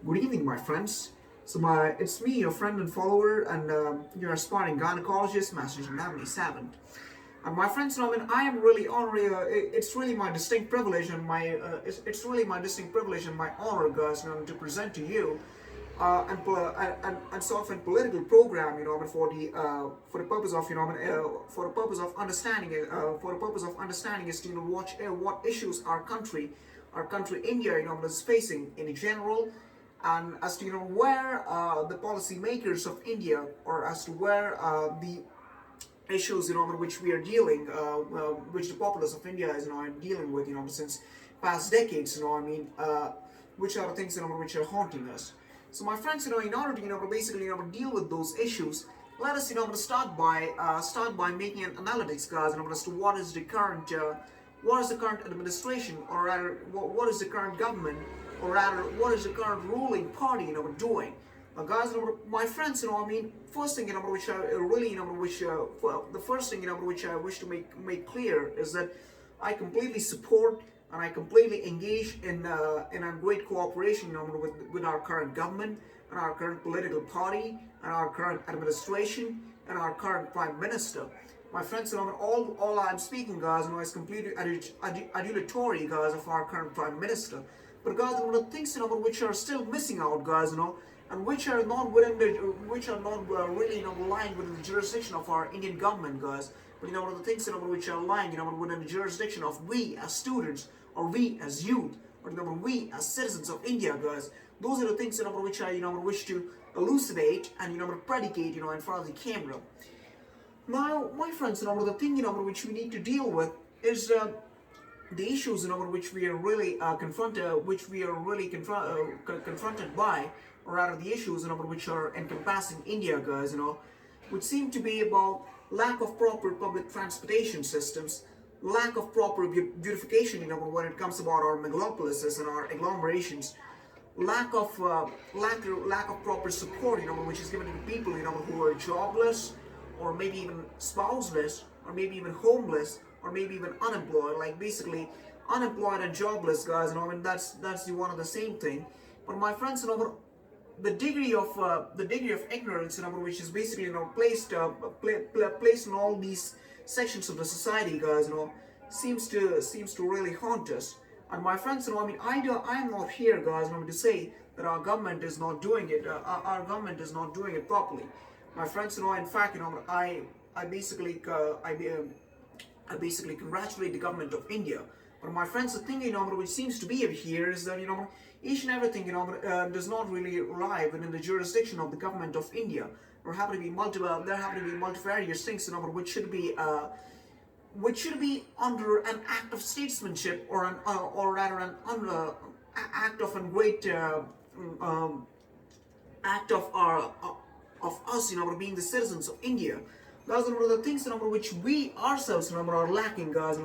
Good evening, my friends. It's me, your friend and follower, and your aspiring gynecologist, Master Navani Savant. And my friends, I am really honored. It's really my distinct privilege and it's really my distinct privilege and my honor, guys, to present to you and sort of a political program, for the purpose of for the purpose of understanding is to watch what issues our country India, is facing in general, and as to where the policymakers of India, or as to where the issues which we are dealing, which the populace of India is dealing with since past decades. Which are the things which are haunting us. So, my friends, in order to basically deal with those issues, let us start by making an analytics, guys, as to what is the current administration, or rather what is the current government, or rather what is the current ruling party doing. Guys, my friends, first thing which I really which the first thing which I wish to make clear is that I completely support and I completely engage in a great cooperation with our current government and our current political party and our current administration and our current prime minister. My friends, all I'm speaking, guys, is completely adulatory, guys, of our current prime minister. But guys, the things which are still missing out, guys, and which are not really aligned within the jurisdiction of our Indian government, guys. But the things which are lying within the jurisdiction of we as students, or we as youth, or we as citizens of India, guys. Those are the things which I wish to elucidate and predicate in front of the camera. Now, my friends, the thing which we need to deal with is the issues which we are really confronted by, or rather the issues which are encompassing India, guys, which seem to be about lack of proper public transportation systems, lack of proper beautification, when it comes about our megalopolises and our agglomerations, lack of proper support, which is given to the people, who are jobless, or maybe even spouseless, or maybe even homeless, or maybe even unemployed. Like basically, unemployed and jobless, guys. That's the one of the same thing. But my friends, the degree of ignorance, which is basically placed in all these sections of the society, guys, seems to really haunt us. And my friends, I am not here, guys, to say that our government is not doing it. Our government is not doing it properly. My friends, in fact, I basically congratulate the government of India. But my friends, the thing which seems to be here is that each and everything does not really lie within the jurisdiction of the government of India. There happen to be multifarious things which should be under an act of statesmanship, or rather an act of a great act of us, being the citizens of India. Guys, the things which we ourselves are lacking, guys.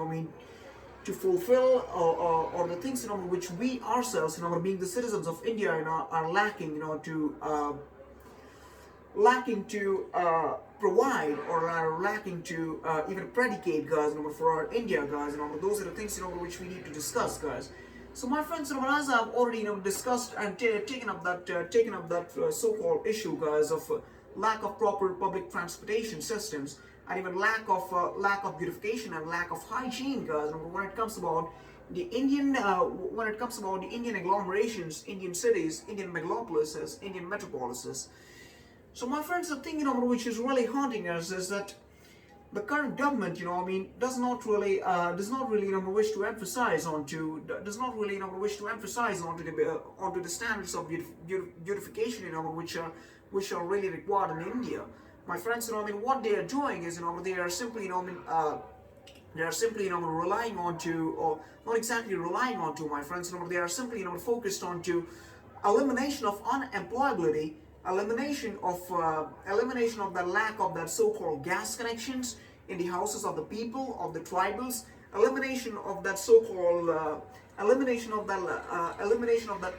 To fulfill, or the things which we ourselves, being the citizens of India, are lacking, to provide, or are lacking to even predicate, guys, for our India, guys. Those are the things which we need to discuss, guys. So, my friends, as I've already discussed and taken up that so-called issue, guys, of lack of proper public transportation systems, and even lack of beautification and lack of hygiene, guys. When it comes about the Indian agglomerations, Indian cities, Indian megalopolises, Indian metropolises. So, my friends, the thing which is really haunting us is that the current government, does not really wish to emphasize onto the standards of beautification, which are really required in India. My friends, what they are doing is, they are simply, relying on to, or not exactly relying on to, my friends, they are simply, focused on to elimination of unemployability, elimination of the lack of that so-called gas connections in the houses of the people, of the tribals, elimination of that so-called elimination of that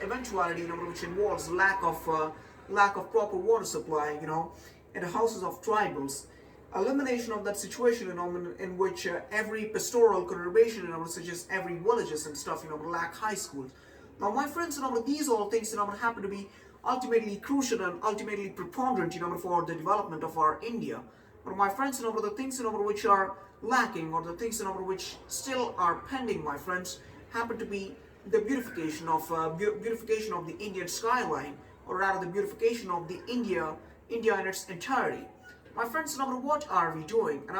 eventuality, which involves lack of proper water supply, in the houses of tribals. Elimination of that situation, in which every pastoral conurbation, such as every villages and stuff, lack high schools. Now, my friends, these all things, happen to be ultimately crucial and ultimately preponderant, for the development of our India. But my friends, the things, which are lacking, or the things, which still are pending, my friends, happen to be the beautification of the Indian skyline, or rather the beautification of the India in its entirety. My friends, what are we doing? And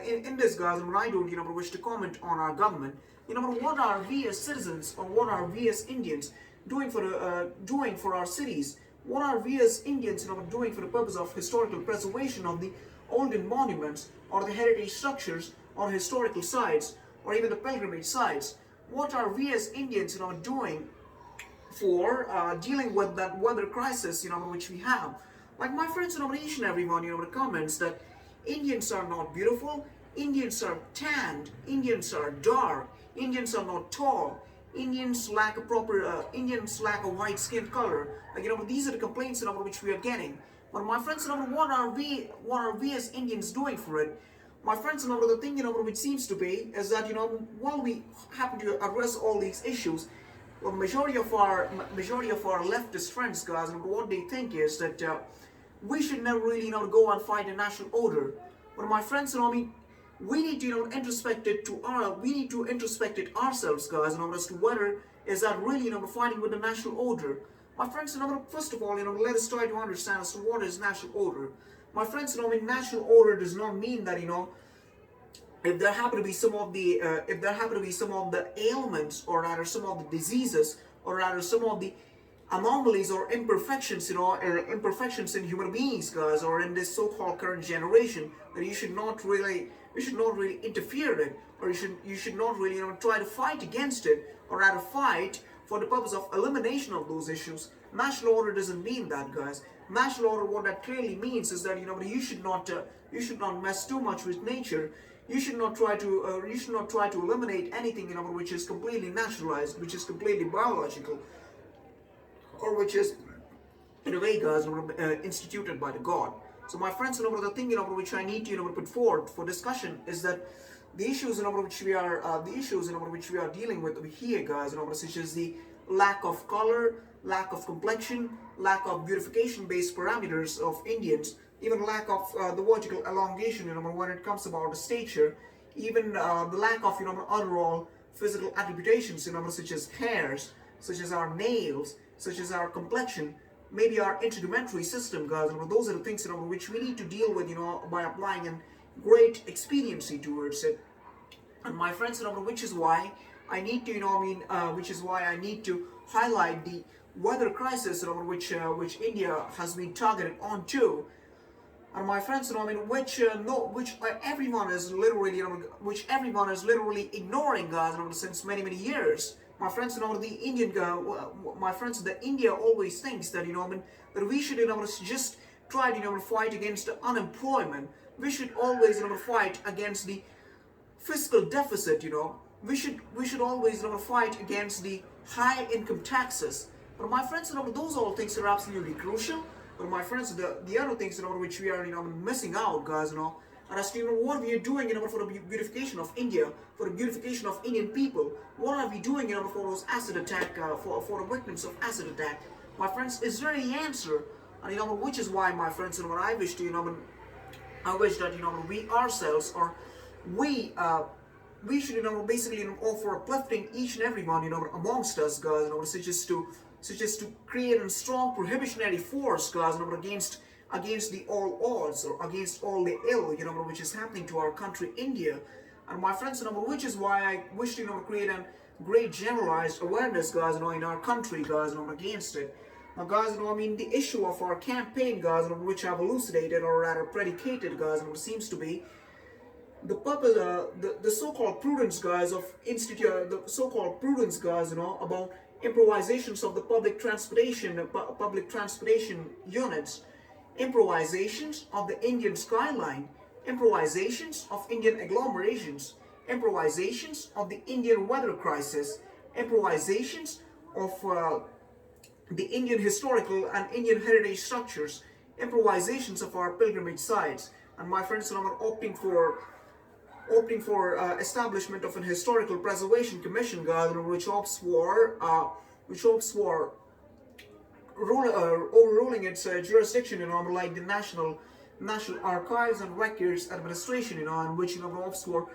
in this, guys, I don't, wish to comment on our government. What are we as citizens, or what are we as Indians doing for our cities? What are we as Indians, doing for the purpose of historical preservation of the olden monuments, or the heritage structures, or historical sites, or even the pilgrimage sites? What are we as Indians, doing for dealing with that weather crisis, which we have? Like my friends, each and everyone, comments that Indians are not beautiful, Indians are tanned, Indians are dark, Indians are not tall, Indians lack a white skin color. Like, these are the complaints, which we are getting. But my friends, what are we as Indians doing for it? My friends, the thing, which seems to be is that, while we happen to address all these issues, well, majority of our leftist friends, guys, what they think is that we should never really, go and fight a national order. But my friends, we need to, introspect it ourselves, guys, as to whether is that really, fighting with the national order. My friends, first of all, let us try to understand as to what is national order. My friends, national order does not mean that, if there happen to be some of the ailments, or rather some of the diseases, or rather some of the anomalies or imperfections, imperfections in human beings, guys, or in this so-called current generation, that you should not really interfere in it, or you should not really, try to fight against it, or rather fight for the purpose of elimination of those issues. National order doesn't mean that, guys. National order, what that clearly means is that, you should not mess too much with nature. You should not try to eliminate anything, which is completely naturalized, which is completely biological, or which is, in a way, guys, instituted by the God. So, my friends, the thing, which I need to, put forward for discussion is that the issues, which we are dealing with here, guys, such as the lack of color, lack of complexion, lack of beautification-based parameters of Indians, even lack of the vertical elongation, when it comes about the stature, even the lack of, overall physical attributations, such as hairs, such as our nails, such as our complexion, maybe our integumentary system, guys. Those are the things, which we need to deal with, by applying a great expediency towards it. And my friends, which is why I need to, highlight the weather crisis, which India has been targeted onto. And my friends, which everyone is literally ignoring, guys, since many years. My friends, the India always thinks that, that we should, just try to, fight against the unemployment. We should always, fight against the fiscal deficit. We should always, fight against the high income taxes. But my friends, those all things are absolutely crucial. But my friends, the other things, which we are, missing out, guys, and as to, what we are doing, for the beautification of India, for the beautification of Indian people. What are we doing, for those acid attack, for the victims of acid attack? My friends, is there any answer? And, which is why, my friends, I wish to, I wish that, we ourselves, or we should, basically, offer uplifting each and every one, amongst us, guys, such as to create a strong prohibitionary force, guys, against the all odds, or against all the ill, which is happening to our country, India. And my friends, which is why I wish to, create a great generalized awareness, guys, in our country, guys, against it. Now, guys, the issue of our campaign, guys, which I've elucidated, or rather predicated, guys, seems to be the purpose, the so-called prudence, guys, about improvisations of the public transportation units, improvisations of the Indian skyline, improvisations of Indian agglomerations, improvisations of the Indian weather crisis, improvisations of the Indian historical and Indian heritage structures, improvisations of our pilgrimage sites. And my friends, are opting for establishment of an historical preservation commission, guys, which opts which hopes for overruling its jurisdiction, like the National Archives and Records Administration, and which hopes for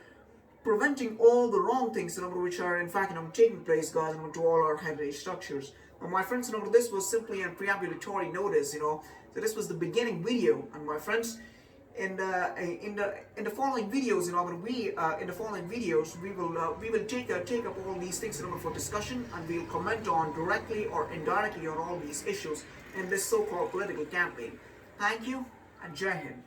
preventing all the wrong things, which are in fact, taking place, guys, to all our heritage structures. My friends, this was simply a preambulatory notice, so this was the beginning video, and my friends, in the following videos, we will take up all these things, for discussion, and we'll comment on directly or indirectly on all these issues in this so-called political campaign. Thank you, and Jai Hind.